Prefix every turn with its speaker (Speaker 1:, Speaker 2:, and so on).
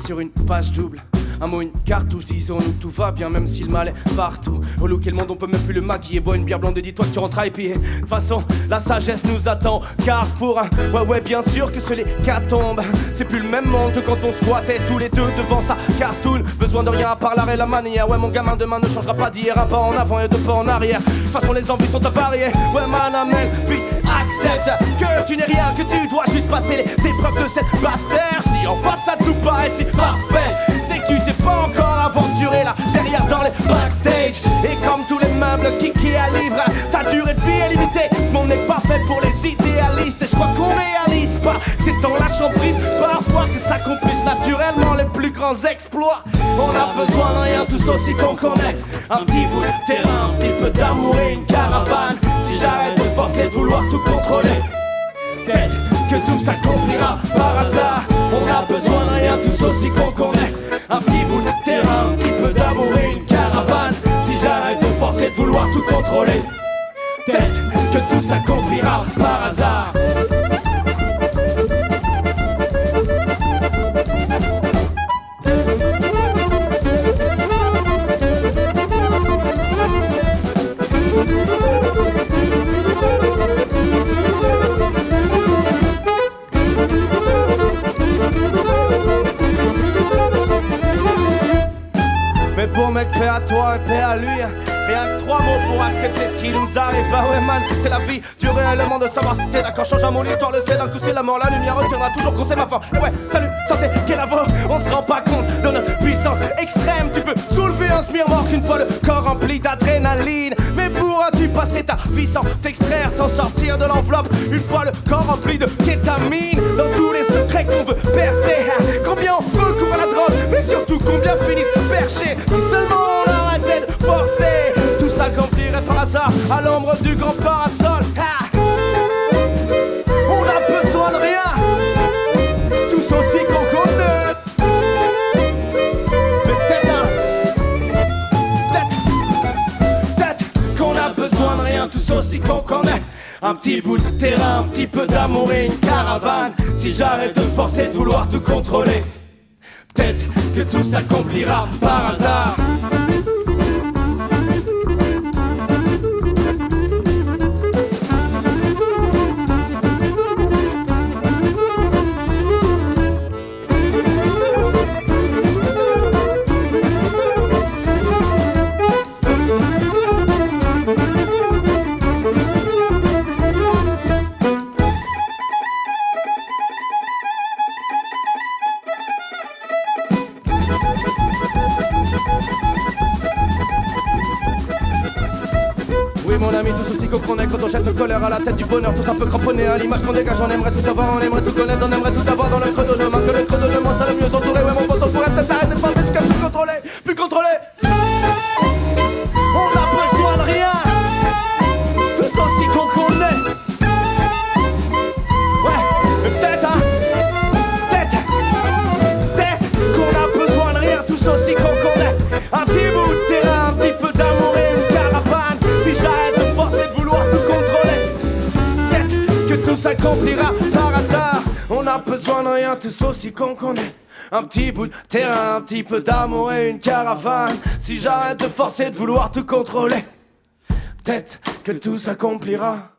Speaker 1: sur une page double. Un mot, une cartouche, disons-nous, tout va bien, même si le mal est partout. Au look et le monde, on peut même plus le maquiller. Bois une bière blonde et dis-toi que tu rentres à épier. De toute façon, la sagesse nous attend. Carrefour, ouais, bien sûr que c'est l'hécatombe. C'est plus le même monde que quand on squattait tous les deux devant sa cartoon. Besoin de rien à part l'art et la manière. Ouais, mon gamin, demain ne changera pas d'hier. Un pas en avant et deux pas en arrière. De toute façon, les envies sont avariées. Ouais, man, amen, vite, accepte que tu n'es rien, que tu dois juste passer les épreuves de cette basse terre. Si en face à tout paraît si parfait, c'est que tu t'es pas encore aventuré là derrière dans les backstage. Et comme tous les meubles qui à livre, ta durée de vie est limitée. Ce monde n'est pas fait pour les idéalistes. Et je crois qu'on réalise pas que c'est dans la prise parfois que s'accomplissent naturellement les plus grands exploits. On a besoin de rien, tous aussi qu'on connaît. Un petit bout de terrain, un petit peu d'amour et une caravane. Si j'arrête de forcer, de vouloir tout contrôler, peut-être que tout s'accomplira par hasard. On a besoin de rien, tous aussi qu'on connaît. Un petit bout de terrain, un petit peu d'amour et une caravane. Si j'arrête de forcer, de vouloir tout contrôler, peut-être que tout s'accomplira par hasard. Mais pour mettre paix à toi et paix à lui, rien que 3 mots pour accepter ce qui nous arrive. Bah ouais man, c'est la vie, du réellement de savoir si t'es d'accord. Change à mon histoire, le sait d'un coup c'est la mort. La lumière retiendra toujours qu'on sait ma fin. Ouais, salut, santé, quel avocat. On se rend pas compte de notre puissance extrême. Tu peux soulever un smear mort qu'une fois le corps rempli d'adrénaline. Mais pourras-tu passer ta vie sans t'extraire, sans sortir de l'enveloppe, une fois le corps rempli de kétamine? Dans tous les secrets qu'on veut percer, combien on recourt à la drogue, mais surtout combien finissent perchés? Si seulement on arrêtait de forcer, tout s'accomplirait par hasard à l'ombre du grand parasol. On a besoin de rien, tous aussi qu'on connaît. Peut-être qu'on a besoin de rien, tous aussi qu'on connaît. Un petit bout de terrain, un petit peu d'amour et une caravane. Si j'arrête de forcer, de vouloir tout contrôler, peut-être que tout s'accomplira par hasard. Oui mon ami, tous aussi qu'on connaît. Quand on jette nos colères à la tête du bonheur, tous un peu cramponnés à l'image qu'on dégage. On aimerait tout savoir, on aimerait tout connaître, on aimerait tout avoir dans le creux de nos mains. Que le creux de nos mains, ça le mieux entouré. Ouais mon pote, on pourrait peut-être arrêter de penser jusqu'à plus contrôler, plus contrôler. On a besoin de rien, tous aussi qu'on connaît. Ouais, mais peut-être qu'on a besoin de rien, tous aussi qu'on connaît. Un petit bout de terrain, un petit peu d'amour et une caravane. Si j'arrête de forcer, de vouloir tout contrôler, peut-être que tout s'accomplira par hasard. On a besoin de rien, tous aussi qu'on connaît. Un petit bout de terrain, un petit peu d'amour et une caravane. Si j'arrête de forcer, de vouloir tout contrôler, peut-être que tout s'accomplira